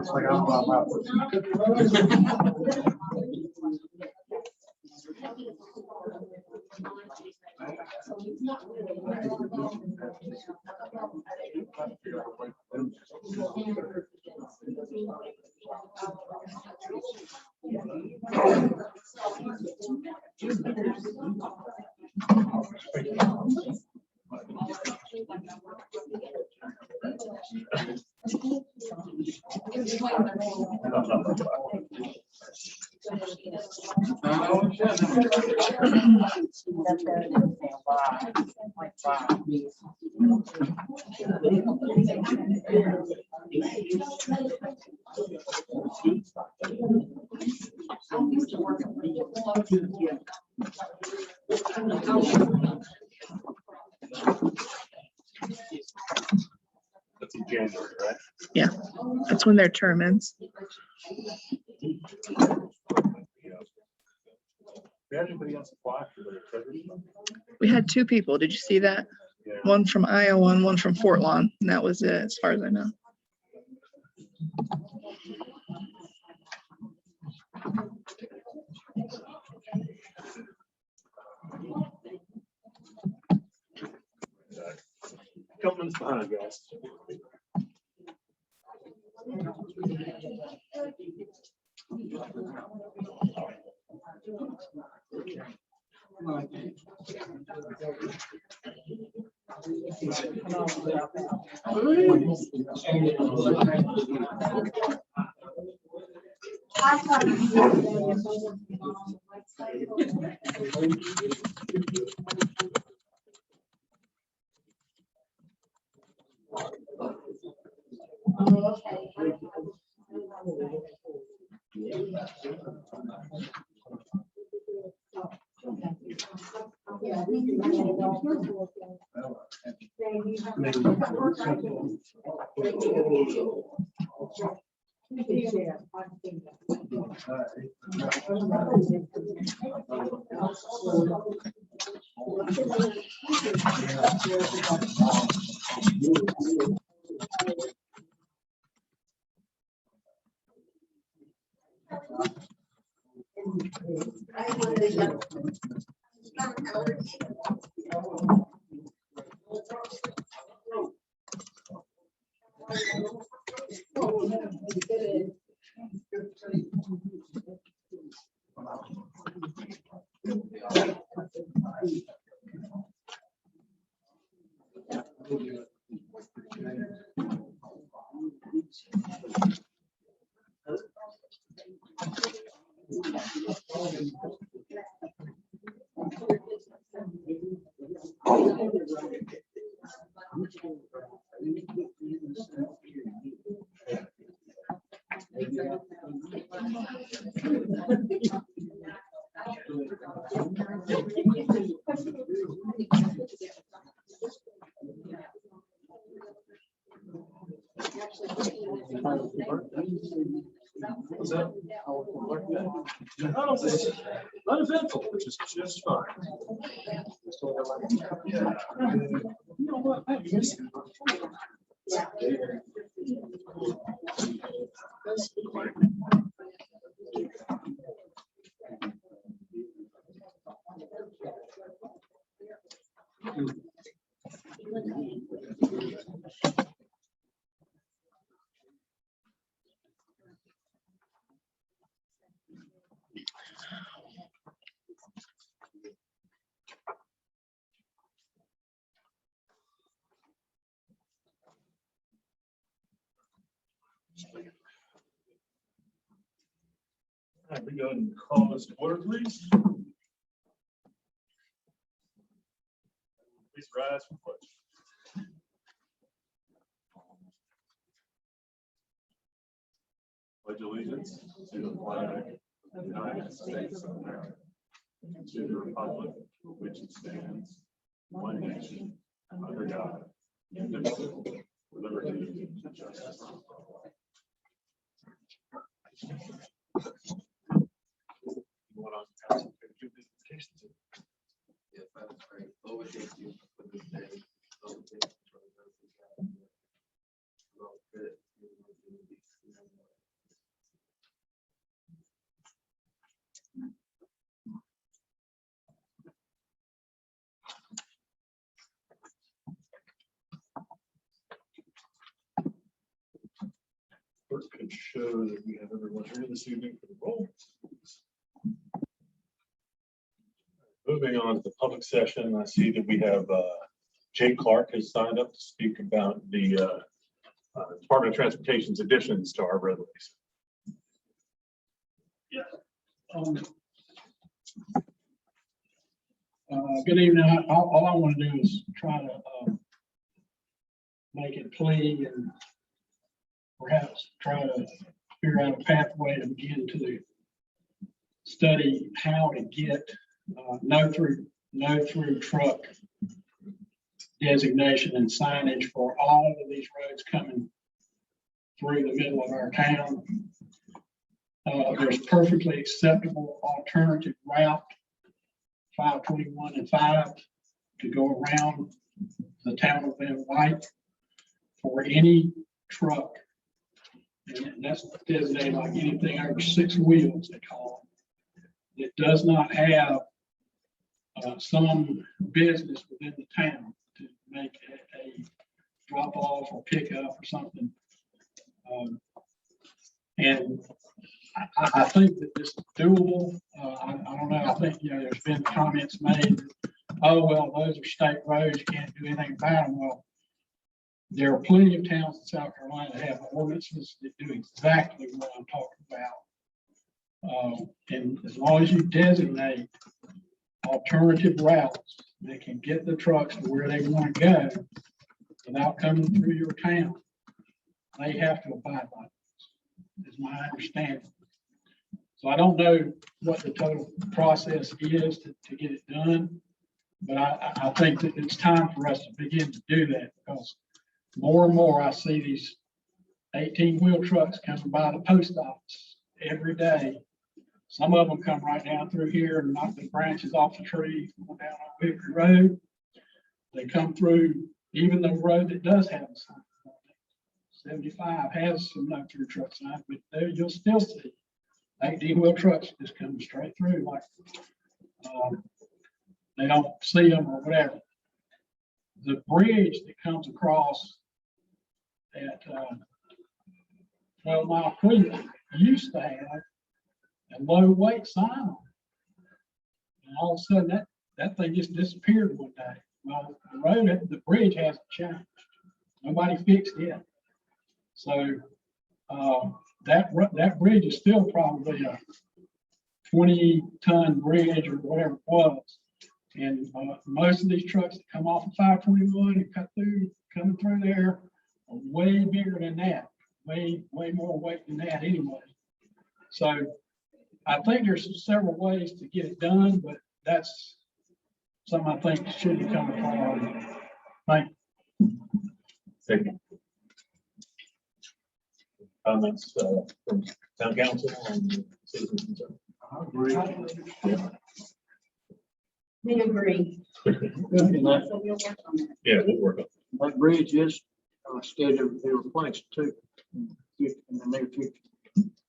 It's like, I'm out. That's in January, right? Yeah, that's when their term ends. Anybody else apply for the treasury? We had 2 people. Did you see that? Yeah. One from Iowa and one from Fort Lawn. And that was it, as far as I know. Couple minutes behind, guys. Uneventful, which is just fine. Yeah. You know what? I miss it. All right, we go and call this to order, please. Please rise for pledge. Pledge allegiance to the flag of the United States of America, and to the republic for which it stands, one nation, under God, indivisible, with liberty and justice. What on council can give the invocation to? Yes, I pray. Lord, we thank you for this day. Lord, we thank you for the mercy of God. Lord, that you will do these. would show that we have everyone here this evening for the roll. Moving on to the public session, I see that we have Jake Clark has signed up to speak about the Department of Transportation's additions to our roadways. Good evening. All I want to do is try to make it clean and perhaps try to figure out a pathway to begin to study how to get no through truck designation and signage for all of these roads coming through the middle of our town. There's perfectly acceptable alternative route, 521 and 5, to go around the town of Wyck for any truck. And that's designated like anything over 6 wheels, they call it. It does not have some business within the town to make a drop off or pick up or something. And I think that this is doable. I don't know. I think, there's been comments made, oh, well, those are state roads, you can't do anything about them. Well, there are plenty of towns in South Carolina that have ordinances that do exactly what I'm talking about. And as long as you designate alternative routes that can get the trucks to where they want to go without coming through your town, they have to abide by it, is my understanding. So I don't know what the total process is to get it done, but I think that it's time for us to begin to do that, because more and more I see these 18-wheel trucks coming by the post office every day. Some of them come right down through here and knock the branches off the tree, go down on Hickory Road. They come through even the road that does have a sign. 75 has some no through truck signs, but there you'll still see 18-wheel trucks just coming straight through, like they don't see them or whatever. The bridge that comes across at 12 Mile Creek used to have a low weight sign on it. And all of a sudden that thing just disappeared one day. Well, the bridge hasn't changed. Nobody fixed it. So that bridge is still probably a 20-ton bridge or whatever it was. And most of these trucks that come off of 521 and coming through there are way bigger than that, way more weight than that anyway. So I think there's several ways to get it done, but that's something I think should become a priority. Thank you. Thank you. Comments from town council and citizens concerned? I agree. Yeah. We agree. So we'll work on that. Yeah, we'll work on it. That bridge is scheduled to be replaced too in the near future.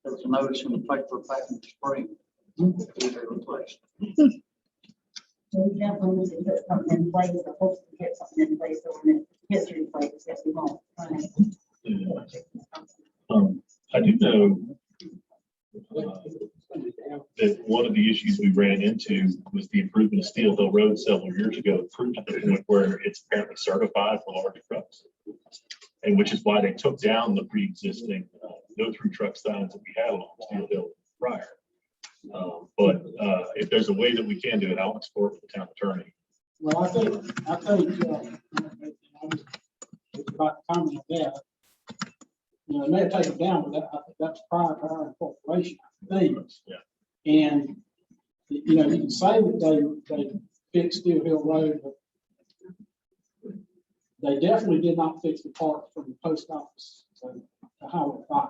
There was a notice in the paper back in the spring. It'll be replaced. So we definitely need to put something in place, or hopefully get something in place so when it gets replaced, that we won't. I do know that one of the issues we ran into was the improvement of Steelhill Road several years ago, improved to the point where it's apparently certified for larger trucks. And which is why they took down the pre-existing no through truck signs that we had along Steelhill prior. But if there's a way that we can do it, I'll explore with the town attorney. Well, I think it's about time of that. They may have taken it down, but I think that's prior to our incorporation. Yeah. And you can say that they fixed Steelhill Road, but they definitely did not fix the part from the post office to Highway 5.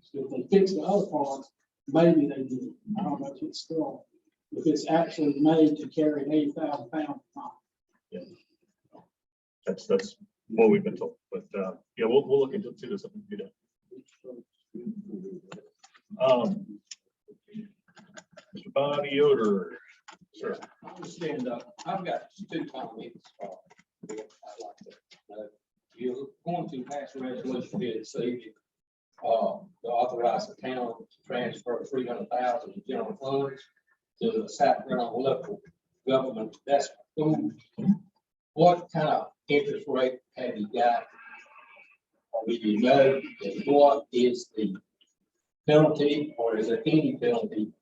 So if they fixed the other part, maybe they did. I don't know if it's actually made to carry an 80,000 pound. Yeah. That's what we've been told, but yeah, we'll look into it, see if there's something to be done. Mr. Bobby Yoder, sir. I'm gonna stand up. I've got 2 comments. I'd like to, you're going to pass a resolution here this evening to authorize the town to transfer 300,000 in general funds to the South Carolina local government. That's what kind of interest rate have you got? Or do you know what is the penalty, or is there any penalty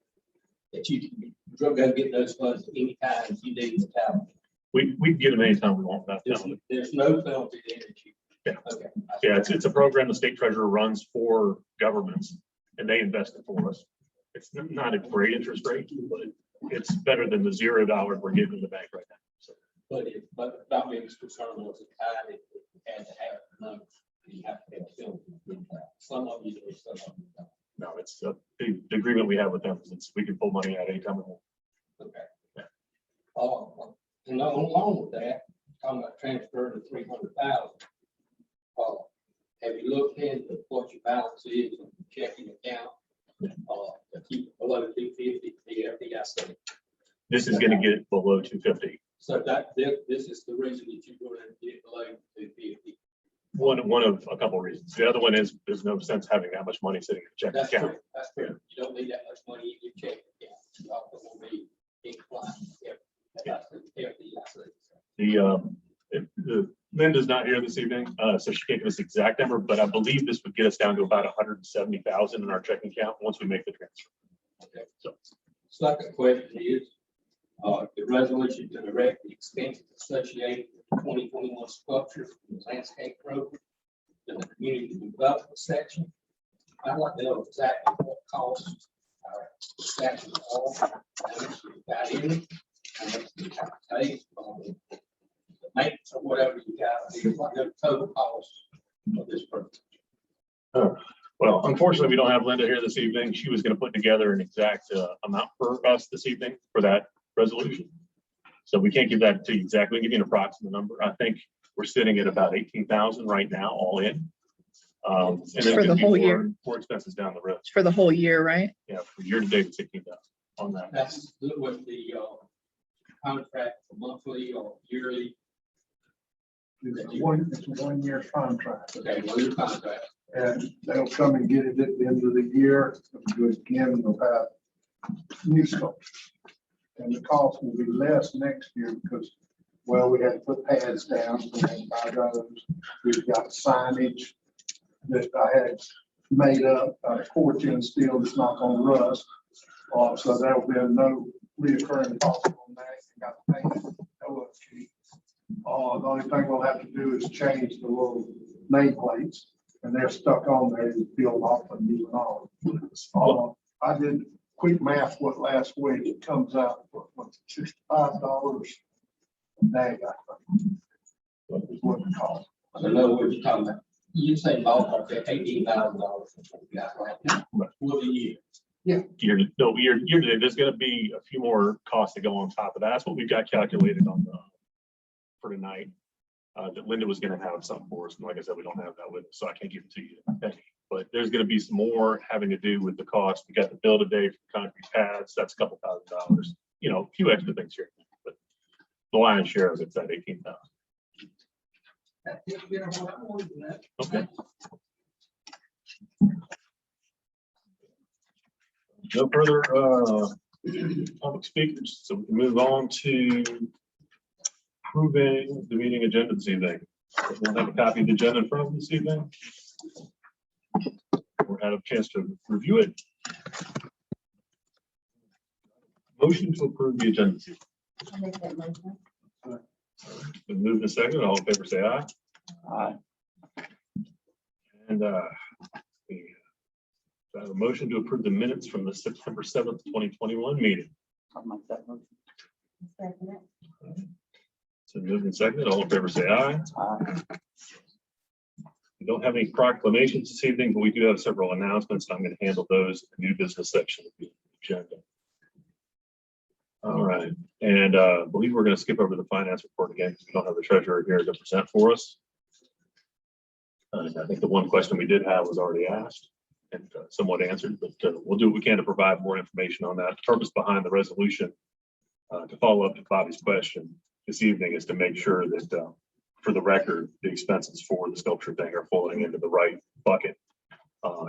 that you can go get those funds any time if you need the town? We can get them anytime we want that. There's no penalty there that you. Yeah. Okay. Yeah, it's a program the state treasurer runs for governments and they invest it for us. It's not a great interest rate, but it's better than the $0 we're getting in the bank right now. So, But not being concerned was the time it had to have no, you have to have a penalty. Some of you do, some of you don't. no, it's the agreement we have with them is we can pull money out anytime we want. Okay. And along with that, talking about transferring the 300,000. Have you looked into what your balance is on your checking account? To keep it below 250, the FDIC. This is gonna get it below 250. So this is the reason that you're going to get below 250. One of a couple of reasons. The other one is there's no sense having that much money sitting in a checking That's account. true. That's true. You don't need that much money in your checking account. You also will be inclined. The Linda's not here this evening, so she can't give us the exact number, but I believe this would get us down to about 170,000 in our checking account once we make the transfer. Okay. So Second question is, the resolution to direct the expenses associated with the 2021 sculpture from the landscape program in the community development section. I'd like to know exactly what costs our section all, how much we got in it, how much we got to pay, the maintenance or whatever you got, it's like the total cost of this project. well, unfortunately, we don't have Linda here this evening. She was going to put together an exact amount for us this evening for that resolution. So we can't give that to you exactly. Give you an approximate number. I think we're sitting at about 18,000 right now, all in. And then For the whole year. More expenses down the road. For the whole year, right? Yeah, for year to date, it's 16,000 on that. That's with the contract for monthly or yearly. It's a 1 year contract, Okay, well, your contract. and they'll come and get it at the end of the year. They'll do it again, they'll have new sculptures. And the cost will be less next year because, well, we had to put pads down, so we had to buy those. We've got signage that I had made up, porch and steel that's not gonna rust. So there will be no reoccurring cost on that. You got to pay it. That was cheap. The only thing we'll have to do is change the little nameplates, and they're stuck on there to peel off and use it on. I did quick math last week. It comes out what $65 a day, I think. Is what it costs. I don't know what you're talking about. You say ballpark, $18,000 we got right now. For the year. Year to date, there's going to be a few more costs that go on top of that. That's what we've got calculated on the for tonight. That Linda was going to have something for us, and like I said, we don't have that with us, so I can't give it to you. But there's going to be some more having to do with the cost. We got the bill today for concrete pads. That's a couple $1,000. You know, a few extra things here, but the lion's share of it's at 18,000. Okay. No further public speakers, so we can move on to approving the meeting agenda this evening. We'll have a copy of the agenda in front of us this evening. Or had a chance to review it. Motion to approve the agenda. I'll make that motion. Been moved and seconded. All in favor, say aye. Aye. And we have a motion to approve the minutes from the September 7th, 2021 meeting. I'll make that motion. Second it. So moved and seconded. All in favor, say aye. Aye. We don't have any proclamations this evening, but we do have several announcements. I'm going to handle those in the new business section of the agenda. All right, and I believe we're going to skip over the finance report again because we don't have the treasurer here to present for us. I think the one question we did have was already asked and somewhat answered, but we'll do what we can to provide more information on that. The purpose behind the resolution, to follow up to Bobby's question this evening, is to make sure that for the record, the expenses for the sculpture thing are falling into the right bucket.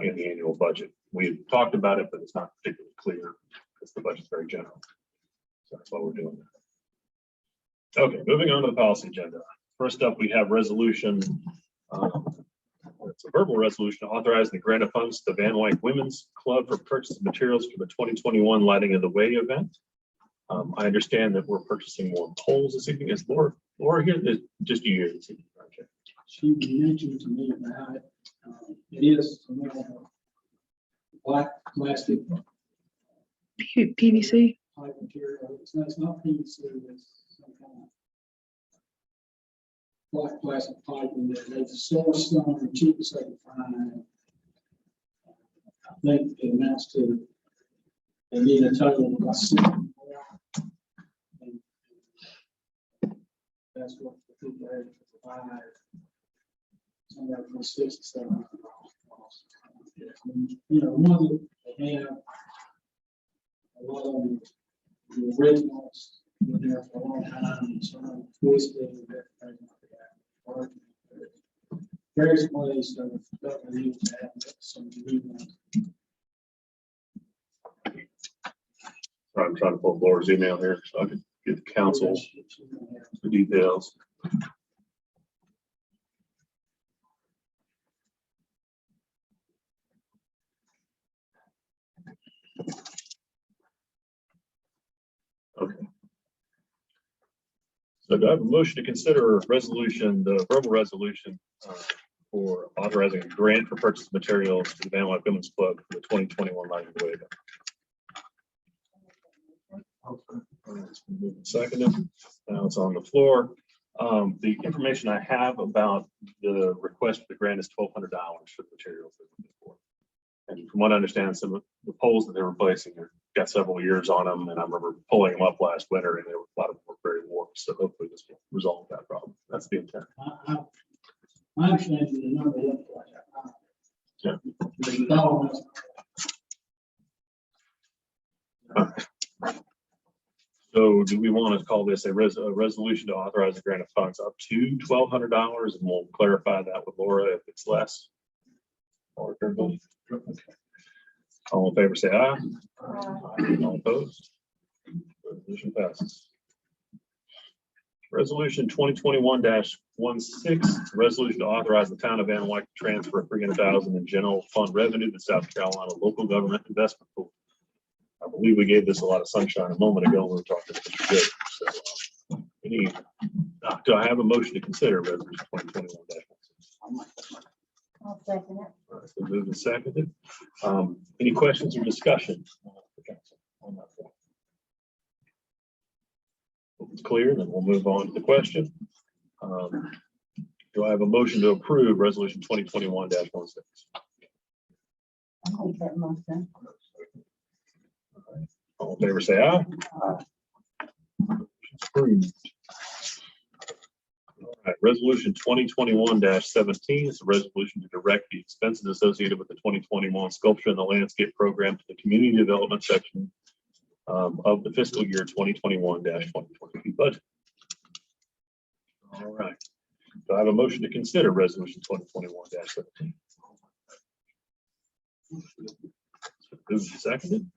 in the annual budget. We talked about it, but it's not particularly clear because the budget's very general. So that's why we're doing that. Okay, moving on to the policy agenda. First up, we have resolution. It's a verbal resolution authorizing the grant of funds to the Van Wyck Women's Club for purchase of materials for the 2021 Lighting of the Way event. I understand that we're purchasing more poles this evening. Is Laura here? Just you here this evening? Okay. She mentioned to me about it. It is black plastic PVC. type material. It's not PVC, it's some kind of black plastic pipe, and they've sourced some of the cheapest they can find. I think it amounts to, they need a total of about 6 more. And that's what the people have to provide. Somewhere from $600 to $700. You know, one that they have, a lot of them, the originals, been there for a long time, so I'm twisted and everything like that. Various ways of need to have some new ones. I'm trying to pull Laura's email here so I can get the council the details. Okay. So do I have a motion to consider resolution, the verbal resolution for authorizing a grant for purchase of materials to the Van Wyck Women's Club for the 2021 Lighting of the Way event? It's been moved and seconded. Now it's on the floor. The information I have about the request for the grant is $1,200 for the materials they're looking for. And from what I understand, some of the poles that they're replacing are got several years on them, and I remember pulling them up last winter, and a lot of them were very warped. So hopefully this will resolve that problem. That's the intent. My understanding is the number looks like that. Yeah. The dollar amounts. So do we want to call this a resolution to authorize a grant of funds up to $1,200, and we'll clarify that with Laura if it's less? Or everybody? Okay. All in favor, say aye. All opposed? Resolution passes. Resolution 2021-16, resolution to authorize the town of Van Wyck to transfer $300,000 in general fund revenue to South Carolina Local Government Investment Pool. I believe we gave this a lot of sunshine a moment ago when we were talking to Mr. Good. So, do I have a motion to consider resolution 2021-16? I'll second it. So moved and seconded. Any questions or discussion on that point? If it's clear, then we'll move on to the question. Do I have a motion to approve resolution 2021-16? I'll make that motion. All in favor, say aye. Approved. All right, resolution 2021-17 is a resolution to direct the expenses associated with the 2021 sculpture and the landscape program to the community development section of the fiscal year 2021-2022 budget. All right. Do I have a motion to consider resolution 2021-17? Moved and seconded.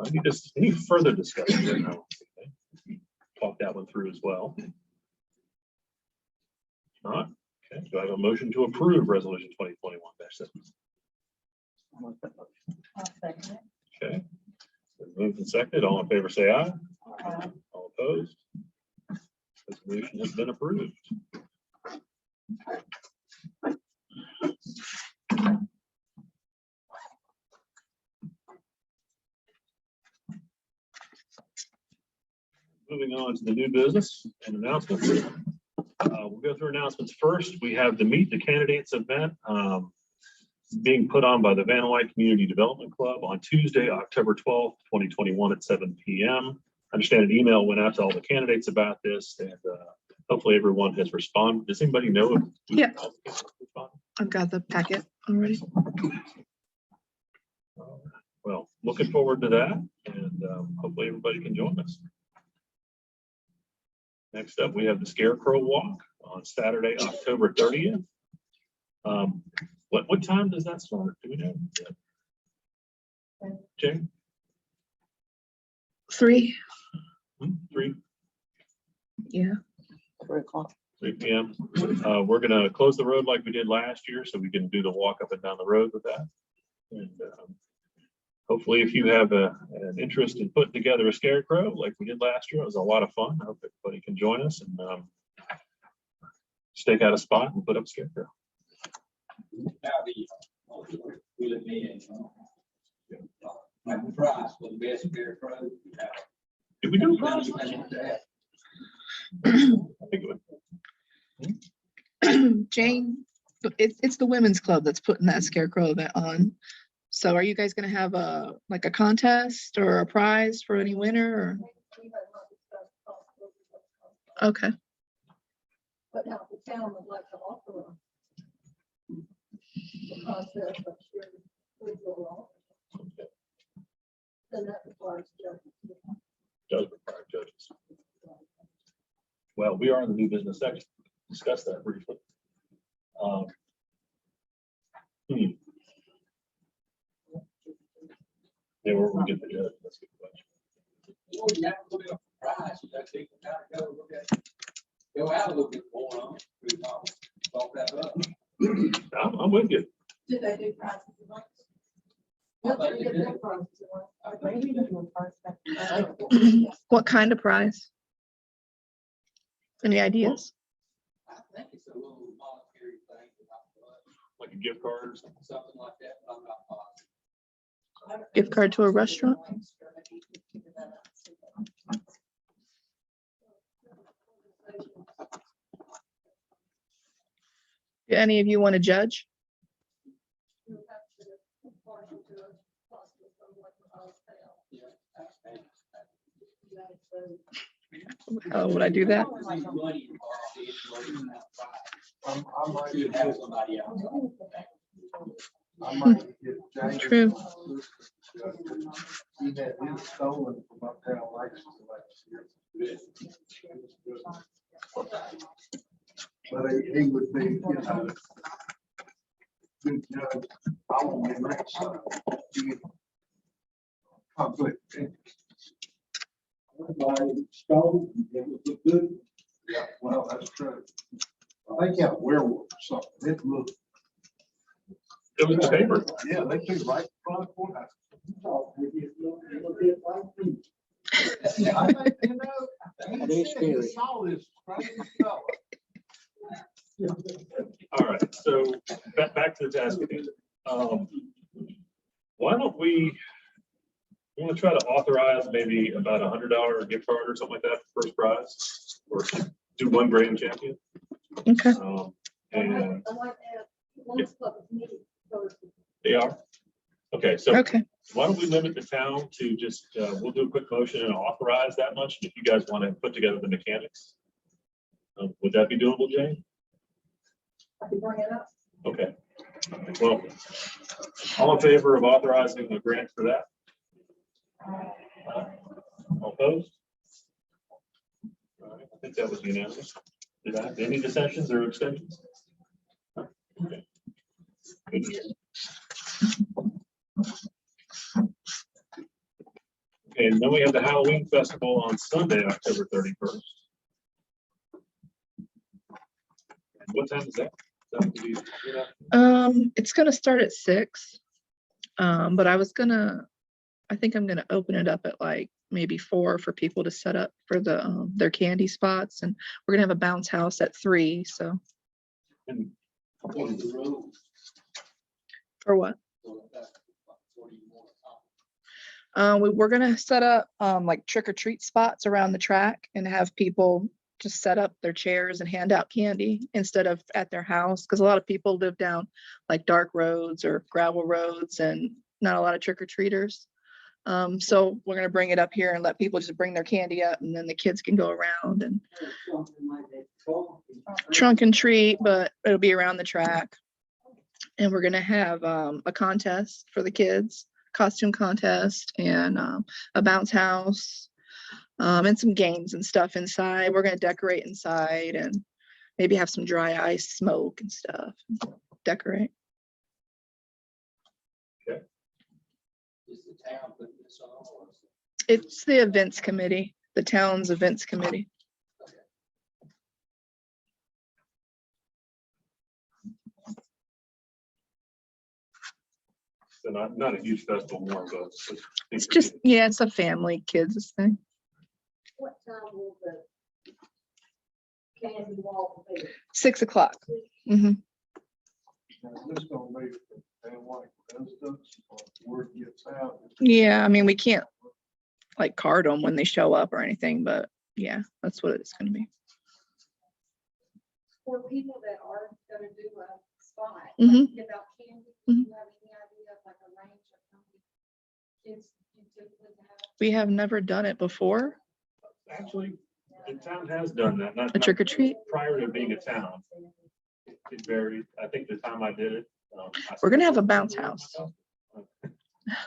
I need this. Any further discussion right now? Talk that one through as well. Not okay. Do I have a motion to approve resolution 2021-17? I'll second it. Okay. Moved and seconded. All in favor, say aye. All opposed? Resolution has been approved. Moving on to the new business and announcements. We'll go through announcements first. We have the Meet the Candidates event being put on by the Van Wyck Community Development Club on Tuesday, October 12th, 2021 at 7 p.m. I understand an email went out to all the candidates about this, and hopefully everyone has responded. Does anybody know if Yeah. I've got the packet already. Well, looking forward to that, and hopefully everybody can join us. Next up, we have the Scarecrow Walk on Saturday, October 30th. What time does that start? Do we know? Jay? 3, 3, yeah. 3 o'clock. 3 p.m. We're gonna close the road like we did last year, so we can do the walk up and down the road with that. And hopefully, if you have an interest in putting together a scarecrow like we did last year, it was a lot of fun. I hope everybody can join us and stake out a spot and put up a scarecrow. Like the prize for the best scarecrow. Did we do a prize? I think it would. Jane, it's the women's club that's putting that scarecrow event on. So are you guys gonna have a contest or a prize for any winner or? Okay, But now the town would like to offer the process of sharing legal law. Then that requires judges. Does require judges. Well, we are in the new business section. Discuss that briefly. Yeah, where we get the judge? That's a good question. Well, you have to look at the prize, you got to take the time to go look at, go out a little bit more on, talk that up. I'm with you. Do they do prizes and rights? I No, think they they get do. their prizes and rights. Maybe they do a first. what kind of prize? Any ideas? I think it's a little monetary thing, Like a gift card or something. something like that, but I'm not positive. Gift card to a restaurant? Do any of you want to judge? You have to report to a possible someone who owns town. How would I do that? There's money involved, it's money in that prize. I might Should have somebody else. get James. True. He had his stolen from uptown license last year. But he would be, you know, good judge. I won't be rich, so. Conflict. of interest. Stole, it would look good. Yeah, well, that's true. I think you have a werewolf or something. It looked. It was the paper. Yeah, they took right front of the courthouse. I think, you know, It is scary. he saw this crazy fella. All right, so back to the task at hand. Why don't we want to try to authorize maybe about $100 gift card or something like that for first prize, or do one grand champion? Okay, And I might add, Women's Club is meeting Thursday. they are. Okay, so okay. why don't we limit the town to just, we'll do a quick motion and authorize that much. If you guys want to put together the mechanics, would that be doable, Jane? I can bring it up. Okay. Well, all in favor of authorizing the grant for that? All opposed? All right, I think that was unanimous. Did I have any dissensions or abstentions? Okay. Good. And then we have the Halloween festival on Sunday, October 31st. What time is that? It's gonna start at 6. But I think I'm gonna open it up at like maybe 4 for people to set up for the their candy spots, and we're gonna have a bounce house at 3. So And What is the rules? for what? What do you want? We're gonna set up like trick or treat spots around the track and have people just set up their chairs and hand out candy instead of at their house, because a lot of people live down like dark roads or gravel roads and not a lot of trick or treaters. So we're gonna bring it up here and let people just bring their candy up, and then the kids can go around and trunk and treat, but it'll be around the track. And we're gonna have a contest for the kids, costume contest, and a bounce house, and some games and stuff inside. We're gonna decorate inside and maybe have some dry ice smoke and stuff. Decorate. town putting this on? Or is It's the events committee, the town's events committee. So not a huge festival, more of a. It's just, yeah, it's a family kids thing. What time will the candy walk be? 6 o'clock. hmm Now, this gonna be for family residents, or word gets out. Yeah, I mean, we can't like card them when they show up or anything, but yeah, that's what it's gonna be. For people that are gonna do a spot, Mhm. like give out candy, do you have any idea of like a range of how many kids you typically have? We have never done it before. Actually, the town has done that. Not A trick or treat. prior to being a town. It varied. I think the time I did it. We're gonna have a bounce house.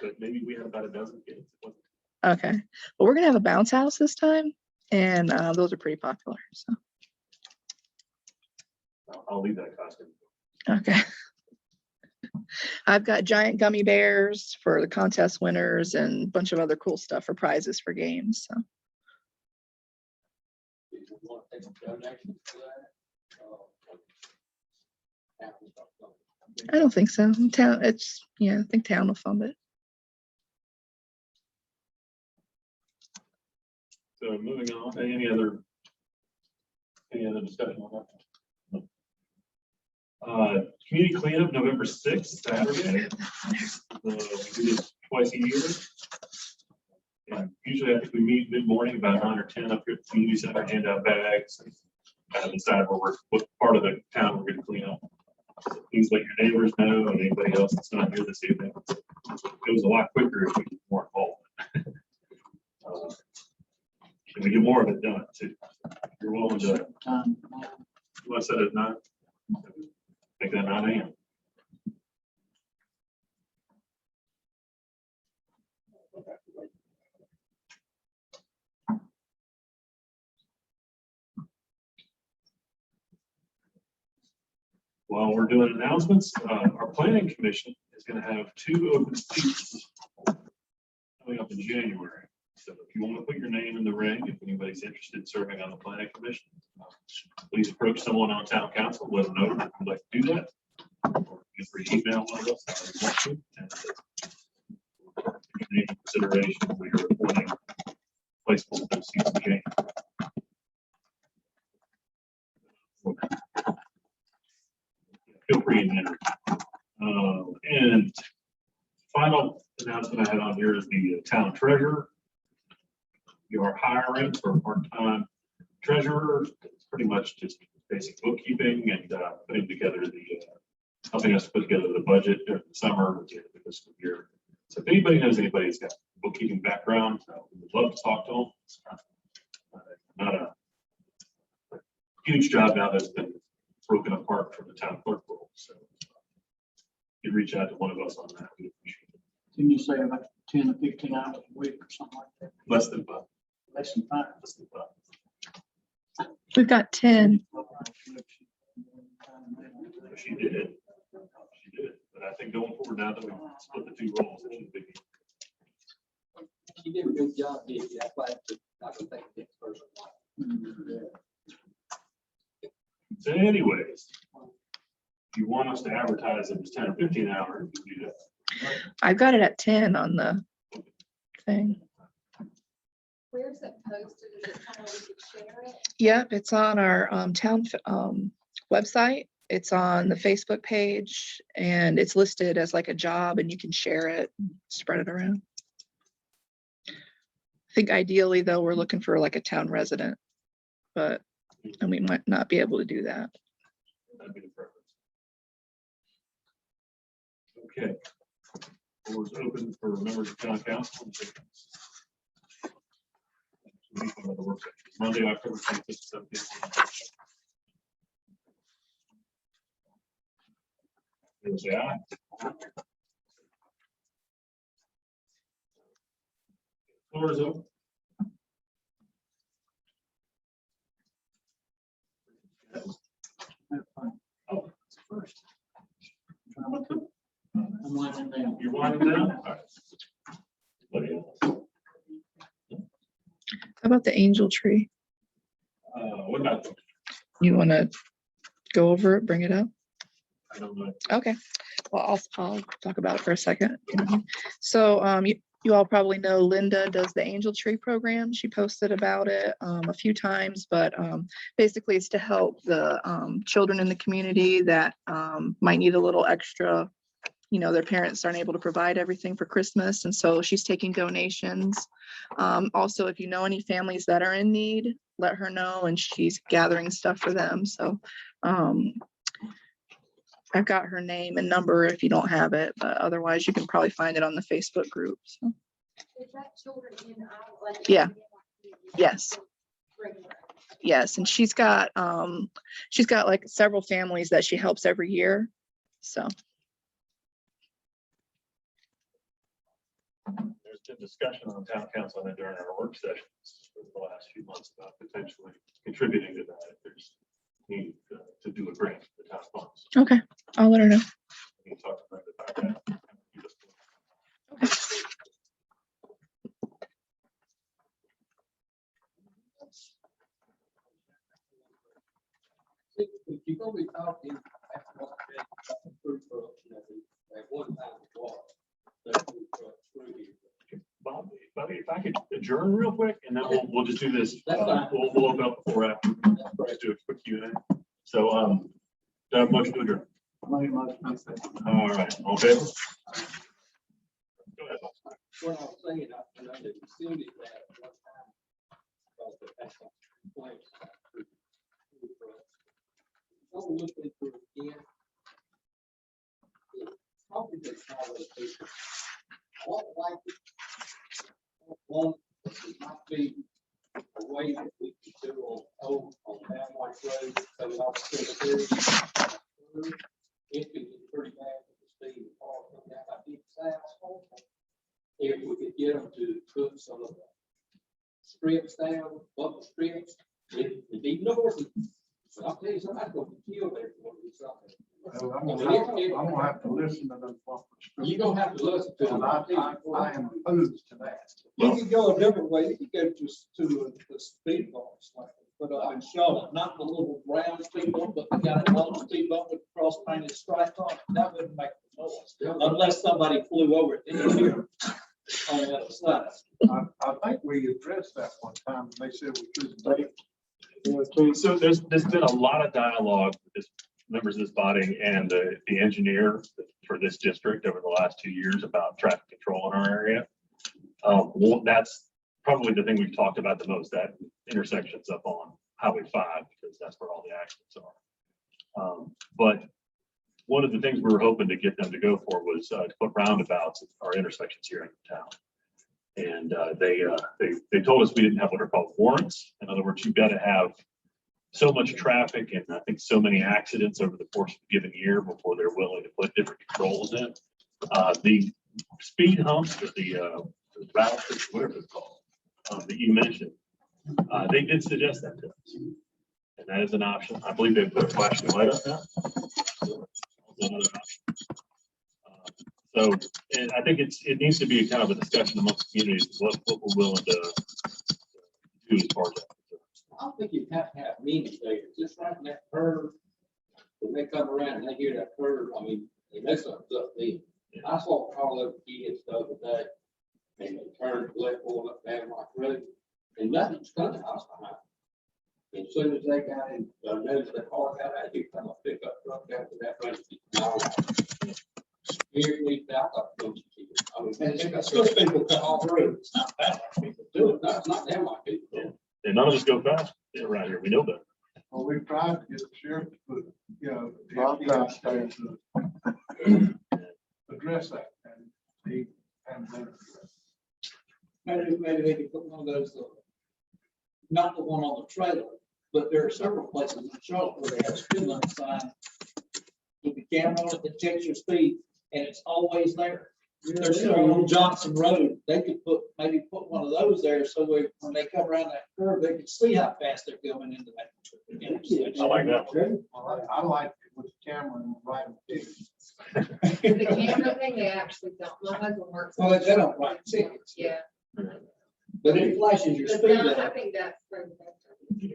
But maybe we had about a dozen kids. Okay, but we're gonna have a bounce house this time, and those are pretty popular. So I'll leave that costume. okay. I've got giant gummy bears for the contest winners and a bunch of other cool stuff for prizes for games. So do you want to take a donation for that? Town's not going. I don't think so. Town, it's yeah, I think town will fund it. So moving on, any other discussion on that? Community cleanup, November 6th, Saturday. We do this twice a year. And usually I think we meet mid-morning, about 9 or 10 up here at the community center, hand out bags, and kind of decide what part of the town we're gonna clean up. So please let your neighbors know and anybody else that's not here this evening. It was a lot quicker if we were more involved. And we get more of it done too. You're willing to, Time. you want to set it at 9? Make that 9 a.m. While we're doing announcements, our planning commission is going to have 2 open seats coming up in January. So if you want to put your name in the ring, if anybody's interested in serving on the planning commission, please approach someone on town council, let them know if you'd like to do that. Or you can email one of us if you want to. And your name in consideration for your appointing placement of those seats in January. Feel free to enter. And final announcement I had on here is the town treasurer. You are hiring for a part-time treasurer. It's pretty much just basic bookkeeping and putting together helping us put together the budget during the summer, the fiscal year. So if anybody knows anybody who's got a bookkeeping background, we would love to talk to them. It's not a huge job now that's been broken apart from the town clerk role. So you reach out to one of us on that. We appreciate it. Didn't you say about 10 or 15 hours a week or something like that? Less than 5. Less than 5. Less than 5. We've got 10. She did it. She did it. But I think going forward now that we split the 2 roles, it should be. You did a good job, Dave. That's why I don't think the next person. So anyways, if you want us to advertise it as 10 or 15 hours, you can do that. I've got it at 10 on the thing. Where's it posted? Is it somewhere we could share it? Yep, it's on our town website. It's on the Facebook page and it's listed as like a job and you can share it, spread it around. I think ideally though, we're looking for like a town resident, and we might not be able to do that. That'd be the preference. Okay. Floor is open for members of town council. Monday, October 25th, 17th. Say aye. Floor is open. Oh, it's first. I'm winding down. You're winding down? All right. about the angel tree? What about, You want to go over it, bring it up? I don't know. Okay, well, I'll talk about it for a second. So, you all probably know Linda does the Angel Tree program. She posted about it a few times, but basically it's to help the children in the community that might need a little extra. Their parents aren't able to provide everything for Christmas, and so she's taking donations. Also, if you know any families that are in need, let her know, and she's gathering stuff for them. So I've got her name and number if you don't have it, but otherwise you can probably find it on the Facebook group. So, Is that children in our, like? Yeah. Yes. Yes, and she's got like several families that she helps every year. So There's been discussion on town council and during our work sessions for the last few months about potentially contributing to that if there's need to do a grant for the town funds. okay, I'll let her know. We can talk to Brenda about that. If you're gonna be talking. At one time, Bobby, if I could adjourn real quick and then we'll just do this. That's fine. We'll open up before after. Just do a quick Q&A. So, do I have a motion to adjourn? All right, all in favor? Go ahead. What I was saying, I know that we still did that at one time. Because the national complaints. Don't look into it again. Probably the smaller people. I don't like it. One, it might be a way that we could do on that white road, so it all cemetery. It could be pretty bad with the speed of car coming out by deep south. If we could get them to put some of the strips down, bubble strips, it be north. I'll tell you, somebody's gonna be killed there for something. I'm gonna have to listen to them. You're gonna have to listen to them. I am opposed to that. You can go a different way. You can go to the speed bumps, like put up in Charlotte, not the little round speed bump, but they got a long speed bump with cross painted stripes on it. That wouldn't make the noise unless somebody flew over it in the air on the other side. I think we addressed that one time, and they said we couldn't. So there's been a lot of dialogue with this members of this body and the engineer for this district over the last 2 years about traffic control in our area. Well, that's probably the thing we've talked about the most, that intersections up on Highway 5, because that's where all the accidents are. But one of the things we were hoping to get them to go for was to put roundabouts at our intersections here in town. And they told us we didn't have what are called warrants. In other words, you've got to have so much traffic and I think so many accidents over the course of a given year before they're willing to put different controls in. The speed humps or the routes, whatever it's called, that you mentioned, they did suggest that to us. And that is an option. I believe they put a flashing light on that. So, and I think it needs to be kind of a discussion amongst communities, what we're willing to do as far as that. I don't think you have to have meetings there, just right in that curve. When they come around and they hear that curve, I mean, they mess up then. I saw Carl over kids the other day, and they turned left going up down like road, and nothing's coming, I was behind. And as soon as they got in, noticed the car got out, here come a pickup truck after that road. Here, we back up. I mean, It's supposed people come off the road. It's not bad like people do it. no, it's not them like people. Yeah. And none of us go fast around here. We know that. Well, we tried to get the sheriff to put, the FBI staff to address that, and he hadn't done it. Maybe they could put one of those, not the one on the trailer, but there are several places in Charlotte where they have a speed limit sign. With the camera on it that checks your speed, and it's always there. There's some on Johnson Road, they could maybe put one of those there, so when they come around that curve, they can see how fast they're going into that. I like that one. Well, I like it with the camera and right. The camera thing, they actually don't know how to work. Well, they don't write tickets. Yeah. But it flashes your speed I limit. think that's.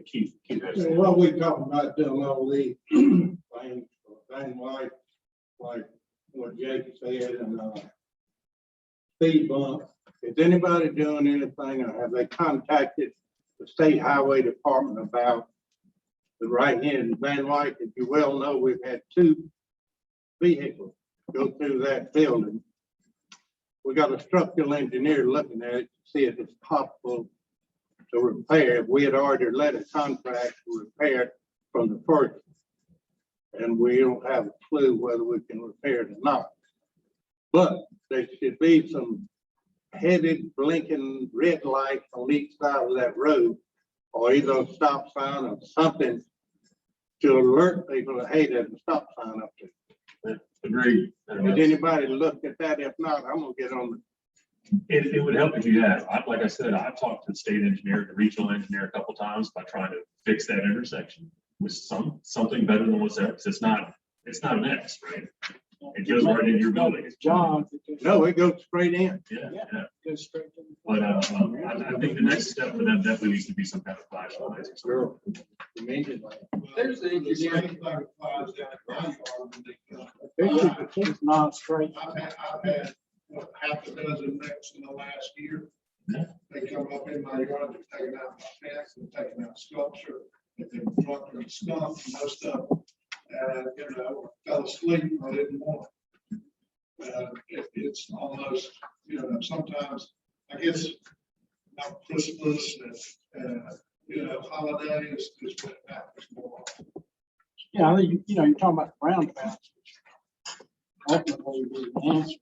Keep that. So what we talking about doing all these things like what Jake said and, speed bump. Is anybody doing anything or have they contacted the state highway department about the right hand in Van Wyck? As you well know, we've had 2 vehicles go through that building. We got a structural engineer looking at it to see if it's possible to repair. We had already let a contract to repair it from the first. And we don't have a clue whether we can repair it or not. But there should be some headed blinking red lights on each side of that road, or either a stop sign or something to alert people that, hey, there's a stop sign up there. Agreed. Has anybody looked at that? If not, I'm gonna get on It would help if you have. Like I said, I've talked to the state engineer, the regional engineer a couple times by trying to fix that intersection with something better than what's there. Because it's not an X, right? It goes right in your building. John. No, it goes straight in. Yeah. Goes straight to. But I think the next step for them definitely needs to be some kind of flashlights or something. Immediately. There's the engineer. It's not straight. I've had what, half a dozen wrecks in the last year. They come up in my yard, they're taking out my fence, they're taking out sculpture, and they're dropping skunk and most stuff. Fell asleep, I didn't want it. It's almost, sometimes, I guess, not Christmas and, holidays, is when it happens more. Yeah, I think, you're talking about the roundabouts, which ultimately would be the answer.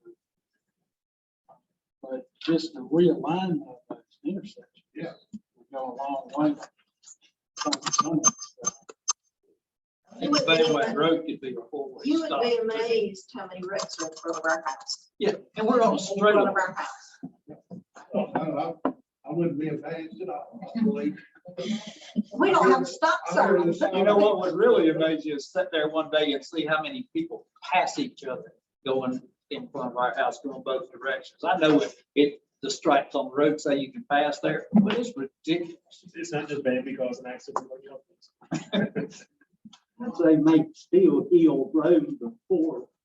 But just the realignment of those intersections. Yeah. Would go a long way. Van Wyck Road could be a four-way You would stop. be amazed how many wrecks are in front of our house. Yeah, and we're on a In straight front of up. our house. I wouldn't be amazed at all, I believe. We don't have a stop sign. You know what would really amaze you is sit there one day and see how many people pass each other going in front of our house, going both directions. I know the stripes on the road say you can pass there, but it's ridiculous. It's not just Bambi causing accidents. I'd say make Steelhill Road the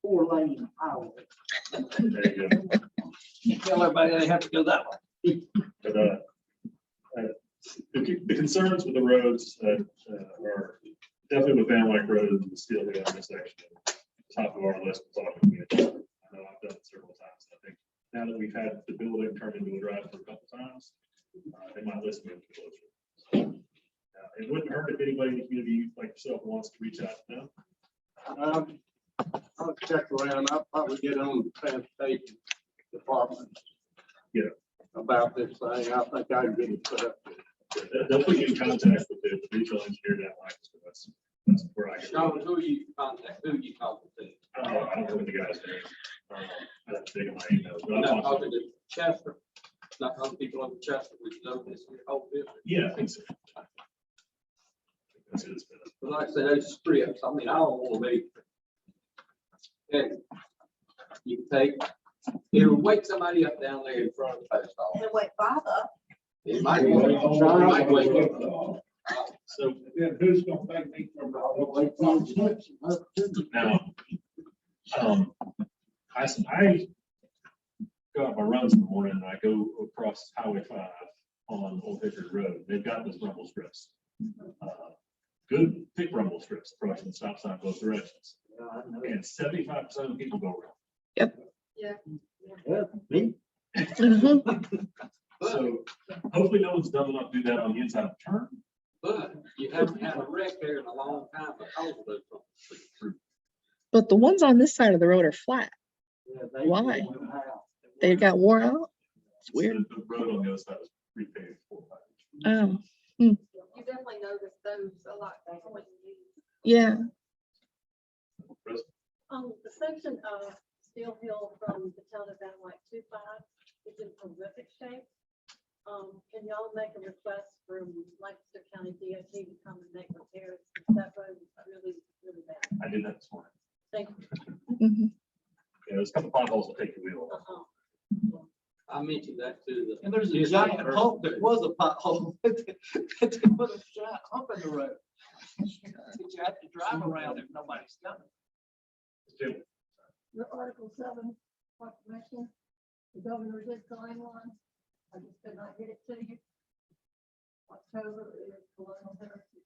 four-lane highway. There you go. You tell everybody they have to go that way. But the concerns with the roads are definitely with Van Wyck Road and the Steelhill intersection. Top of our list. I know I've done it several times. I think now that we've had the building turned into a drive for a couple times, they might listen to it closer. It wouldn't hurt if anybody in the community like yourself wants to reach out to them. I'll check around. I'll probably get on the transportation department. Yeah. About this thing. I think I can get it put up. They'll put you in contact with the regional engineer down like that's where I get. Sean, who you contact, who you talking to? I don't know what the guy's name. I have to dig in my emails. But I'm I'll not talk to talking to Chester, not other people over Chester, which know this whole business. Yeah, I think so. That's it. But like I said, those strips, I mean, I don't want to be. And you can take, it'll wake somebody up down there in front of the post office. And wait, Bob up. It might wake up. So Then who's gonna take me from the Four-lane intersections, up to now, I go out my runs in the morning and I go across Highway 5 on Old Hickory Road. They've got those rumble strips. Good thick rumble strips approaching the stop sign both directions. And 75% of the people go around. Yeah. Yeah, me. So hopefully no one's dumb enough to do that on the inside of the turn. But you haven't had a wreck there in a long time because of those. But the ones on this side of the road are flat. Yeah, they- Why? They got worn out. It's weird. The road on the other side is repaved 4 or 5 inches. Oh, You definitely notice those a lot. More than you. yeah. The section of Steelhill from the town of Van Wyck to 5 is in horrific shape. Can y'all make a request from Lancaster County DOT to come and make repairs? That road is really, really bad. I did that this morning. Thank you. Mhm. Yeah, there's a couple potholes will take the wheel off. I mentioned that to the. And there's a giant hump that was a pothole. They put a giant hump in the road. You have to drive around if nobody's coming. Jim, The Article 7 proclamation, the governor did sign one. I just could not get it to you. October is Colonial Heritage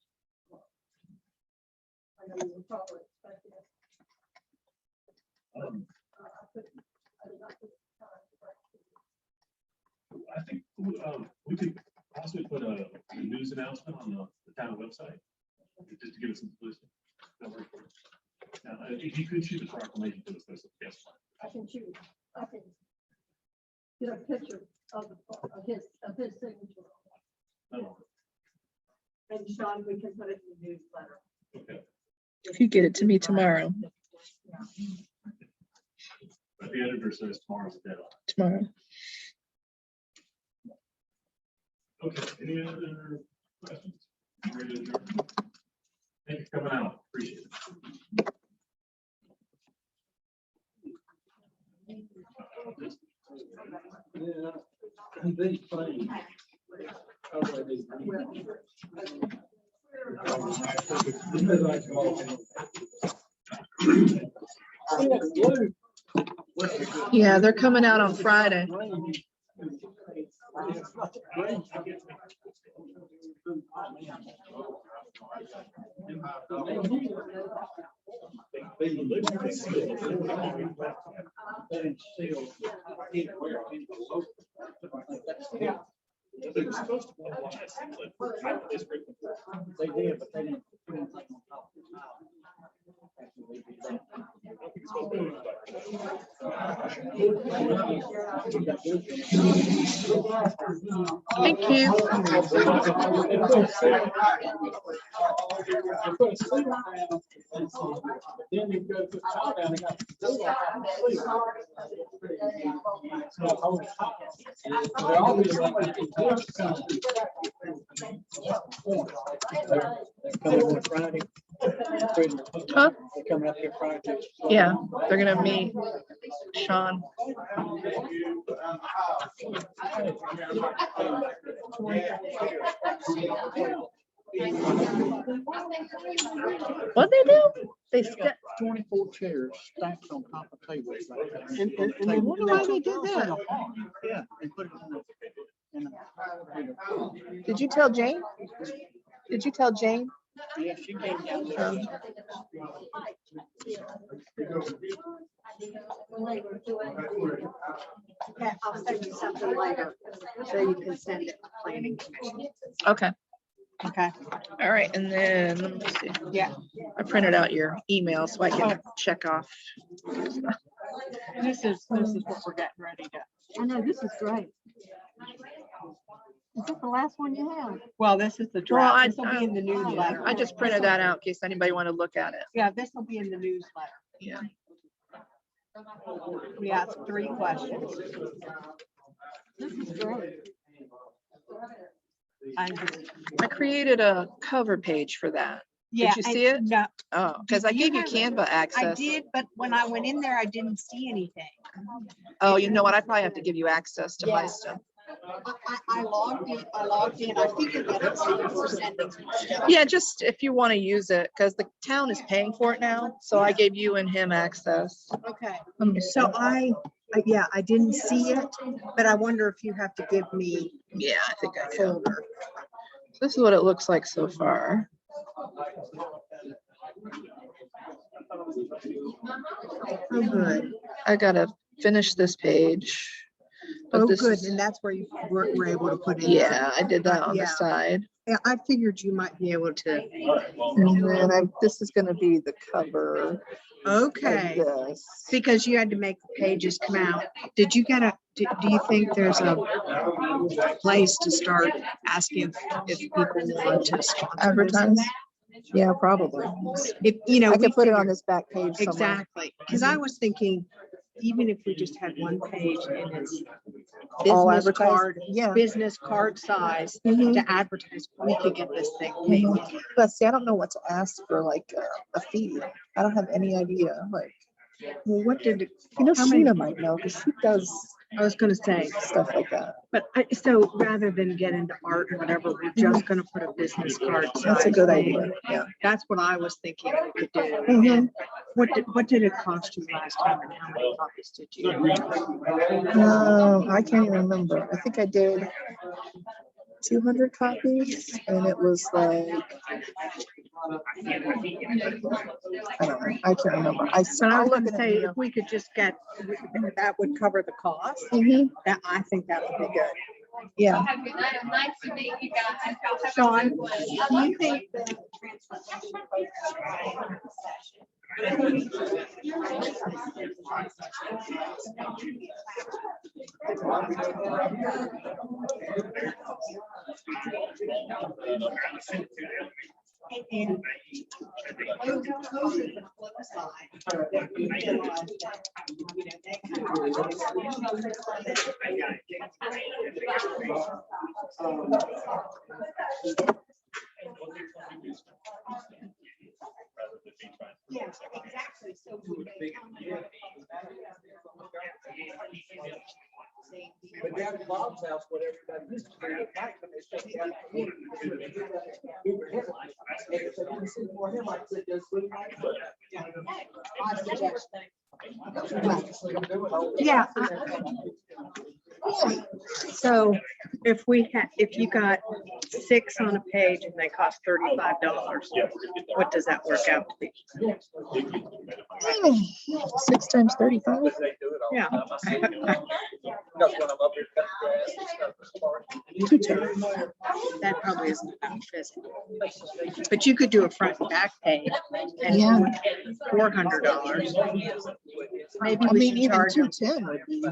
Month. I know you were probably expecting it. I did not put time to write to you. I think we could possibly put a news announcement on the town website, just to give us some publicity. That work for us. Now, if you could shoot the proclamation to us, that's yes. I can get a picture of his signature. Oh, And Sean, we can put it in the newsletter. okay. If you get it to me tomorrow, But the editor says tomorrow's the deadline. tomorrow. Okay, any other questions? You ready to adjourn? Thank you for coming out, appreciate it. Yeah. And they play. Yeah, they're coming out on Friday. They were supposed to go last, like, for the district. They did, but they didn't. put anything on top of Thank you. Then you go to the top and they got to do that. They always like to coming up Friday. Huh? They're coming up here Friday. Yeah, they're gonna meet Sean. What'd they do? They stepped. 24 chairs stacked on top of tables. I wonder why they did that. Yeah. They put it in a. Did you tell Jane? Did you tell Jane? Yeah, she came down. Okay, I'll send you something later, so you can send it to planning commission. Okay. Okay. All right, and then let me see. Yeah. I printed out your email so I can check off. This is what we're getting ready to. I know, this is great. Is this the last one you have? Well, this is the Well, draft. This will be in the newsletter. I just printed that out in case anybody want to look at it. Yeah, this will be in the newsletter. Yeah. We asked 3 questions. This is great. I created a cover page for that. Yeah. you see it? No, Oh, because I Did you gave you have it? Canva I access. did, but when I went in there, I didn't see anything. Oh, you know what? I probably have to give you access to my Yeah. stuff. I logged in. I figured that it's for sending stuff. Yeah, just if you want to use it, because the town is paying for it now. So I gave you and him access. Okay, so yeah, I didn't see it, but I wonder if you have to give me Yeah, I think I a do. folder. This is what it looks like so far. Oh, good. I gotta finish this page. But Oh, this good. is- And that's where you were able to put in. Yeah, I did that on the Yeah. side. Yeah, I figured you might be able to. And then this is gonna be the cover Okay, of this. because you had to make the pages come out. Did you do you think there's a place to start asking if people want to sponsor Advertise? this? Yeah, probably. If, you know, I we could put it on figured- this back page somewhere. Exactly, because I was thinking, even if we just had one page and it's All business advertised? card, Yeah. business card size Mhm. to advertise, we could get this thing paid. But see, I don't know what to ask for, like a fee. I don't have any idea. Like, Well, what did, you know, How many- Sheena might know because she does I was gonna say, stuff like that. but so rather than get into art or whatever, we're just gonna put a business card. That's a good size idea, thing. yeah. That's what I was thinking we could do. Mhm. And what did it cost you last time and how many copies did you? I can't even remember. I think I did 200 copies and it was like, I don't know, I can't remember. But I I'll was look gonna at say, the if we could just get, that would cover the cost. email. That, I think that would be good. Yeah. Nice to meet you guys. Sean, do you think the Yeah, exactly. So But down at Bob's house, what everybody used to do at night when they shut down the community, we were headlights. And if they didn't see more headlights, they just wouldn't like it. I suggest. Yeah. So if we had, if you got 6 on a page and they cost $35, what does that work out to be? 6 times 35. Yeah. That's when I'm up here cutting grass and stuff. 2 times. That probably isn't enough, is it? But you could do a front and back page and Yeah. $400. Maybe I we mean, should even charge them. 210 would be.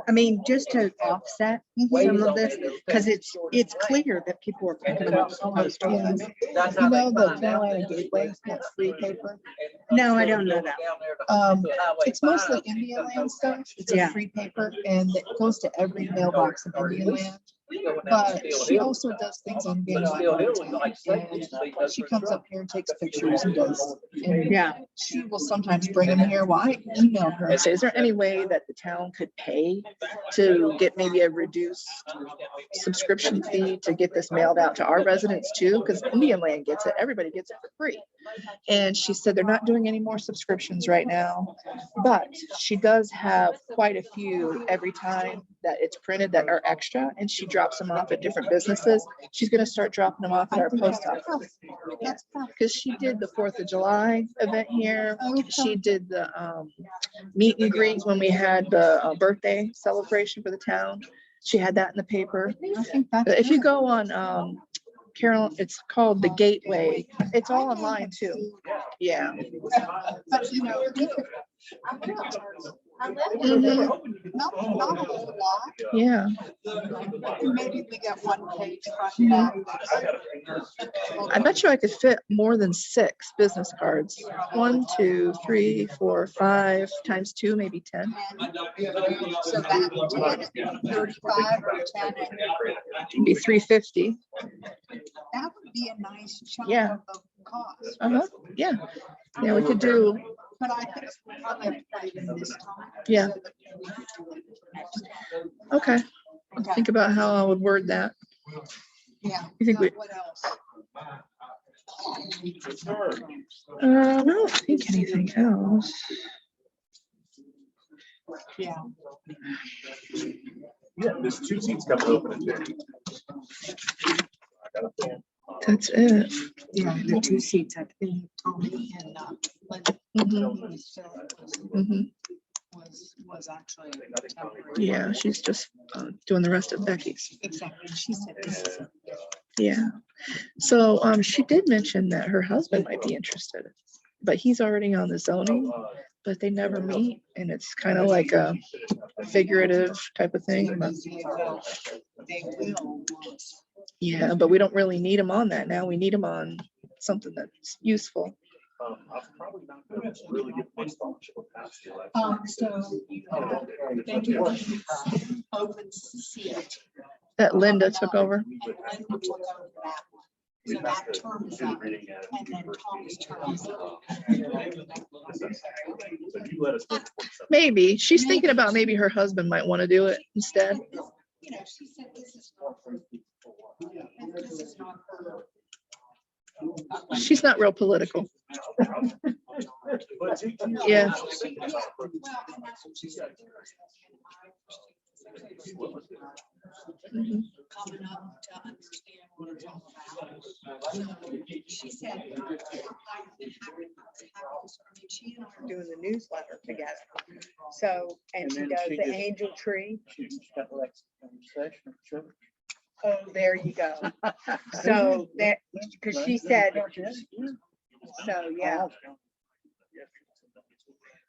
I mean, just to offset some of this, because it's clear that people are picking up post Yeah. office. You know, the Carolina Gateway, that free paper. No, I don't know that. It's mostly Indian Land stuff. It's a Yeah. free paper and it goes to every mailbox in Indian Land. But she also does things on being and she comes up here and takes pictures and does. And Yeah. she will sometimes bring them here. Well, I emailed her and say, is there any way that the town could pay to get maybe a reduced subscription fee to get this mailed out to our residents too? Because Indian Land gets it, everybody gets it for free. And she said they're not doing any more subscriptions right now, but she does have quite a few every time that it's printed that are extra, and she drops them off at different businesses. She's gonna start dropping them off at our post office. Because she did the 4th of July event here. She did the meet and greet when we had the birthday celebration for the town. She had that in the paper. I think that's. If you go on Carol, it's called The Gateway. It's all online too. Yeah. But you know, not a whole lot. Yeah. Maybe we get 1 page front and back. I bet you I could fit more than 6 business cards. 1, 2, 3, 4, 5 times 2, maybe 10. So that 10 and 35 or 10 and It'd be 350. that would be a nice chunk Yeah. of cost. Yeah. Yeah, we could do. But I think we'll probably have to put it in this time. Yeah. Okay. Okay. Think about how I would word that. Yeah. You think we? What else? I don't think anything else. Yeah. Yeah, there's 2 seats coming open in there. That's it. Yeah, the 2 seats, I think Tommy and Linda Mhm. was actually temporary. Yeah, she's just doing the rest of Becky's. Exactly. She said this is. Yeah. So she did mention that her husband might be interested, but he's already on the zoning, but they never meet, and it's kind of like a figurative type of thing. But They will. yeah, but we don't really need him on that now. We need him on something that's useful. I'm probably not gonna really get my scholarship past the election. So they do open seat. That Linda took over. And Linda took over that one. So that term is up, and then Tom's term is up. So you let us know before December. Maybe. She's thinking about maybe her husband might want to do it instead. You know, she said this is not her. And this is not her. She's not real political. Yeah. Well, and that's what she said. Mhm. Coming up to understand what it's all about. So she said, I mean, she and I are doing the newsletter together. So, and she does the angel tree. Oh, there you go. So that, because she said, so, yeah.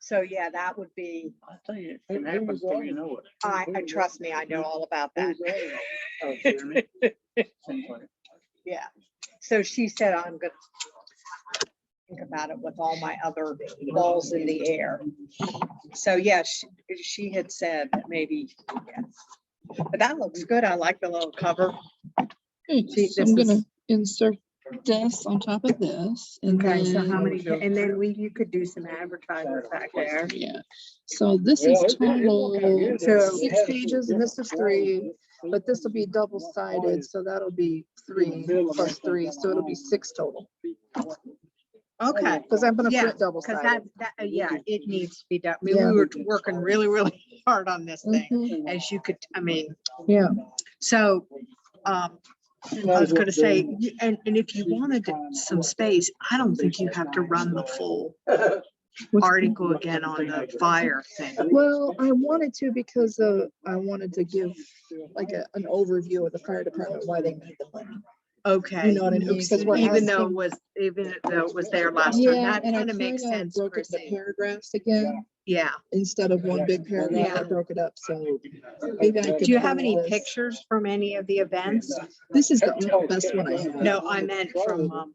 So, yeah, that would be, I tell you, it can happen before you know it. I trust me, I know all about that. Oh, Jeremy? Seems like it. Yeah. So she said, I'm gonna think about it with all my other balls in the air. So, yeah, she had said that maybe, yes. But that looks good. I like the little cover. See, So this I'm gonna is- insert this on top of this. And Okay, so how then- many, and then you could do some advertising back there. Yeah, so this is total So- 6 pages and this is 3, but this will be double-sided, so that'll be 3 plus 3, so it'll be 6 total. Okay. Because I'm gonna Yeah, print because double-sided. yeah, it needs to be done. I mean, Yeah. we were working really, really hard on this thing, Mhm. as you could, I mean, Yeah, so, I was gonna say, and if you wanted some space, I don't think you have to run the full article again on the fire thing. well, I wanted to because I wanted to give like an overview of the fire department, why they need the money. Okay. You know what I mean? 'Cause we're Even though asking- even though it was there last time, Yeah, that and I kind of makes kinda sense, broke it into Chrissy. paragraphs again, Yeah. instead of one big paragraph, I Yeah. broke it up, so. Maybe I could Do you have pull any this. pictures from any of the events? This is the best one I have. No, I meant from,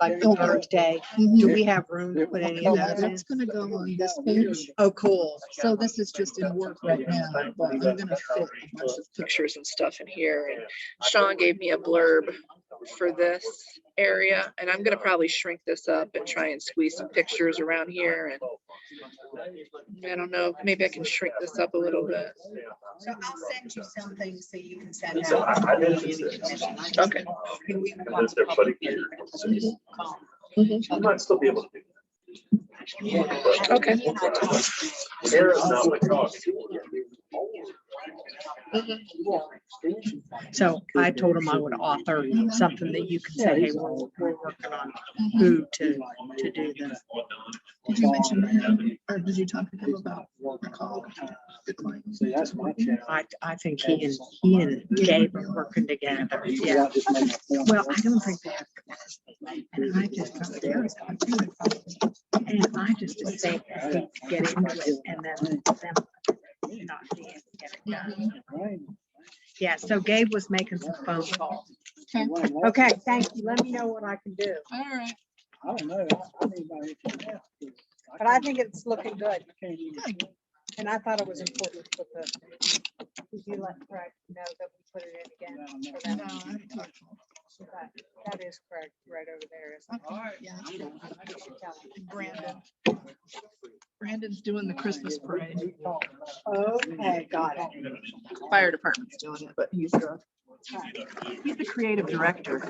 like Earth Day. Do Mhm. we have room to put any of Yeah, those in? that's gonna go on this page. Oh, cool. So this is just in work right now, but I'm gonna fit a bunch of pictures and stuff in here. And Sean gave me a blurb for this area, and I'm gonna probably shrink this up and try and squeeze some pictures around here. And I don't know, maybe I can shrink this up a little bit. So I'll send you something so you can send So out. I did this. Okay. Can we And want this everybody here. Mhm. You might still be able to do that. Okay. Sarah's not my dog. So I told him I would author something that you could say, hey, we're working on who to do this. Did you mention him, or did you talk to him about the call? See, that's my channel. I think he and Gabe are working together. Yeah. Well, I don't think they have capacity. And I just think think to get into it and then them not being able to get it done. Yeah, so Gabe was making some phone calls. Okay. Okay, thank you. Let me know what I can do. All right. I don't know. I need my internet. But I think it's looking good. Can't even- And I thought it was important to put the, did you let Craig know that we put it in again? for them? Okay, that is Craig right over there, isn't it? Yeah. You should tell him. Brandon. Brandon's doing the Christmas parade. Okay, got it. Fire department's doing it, but he's the creative director.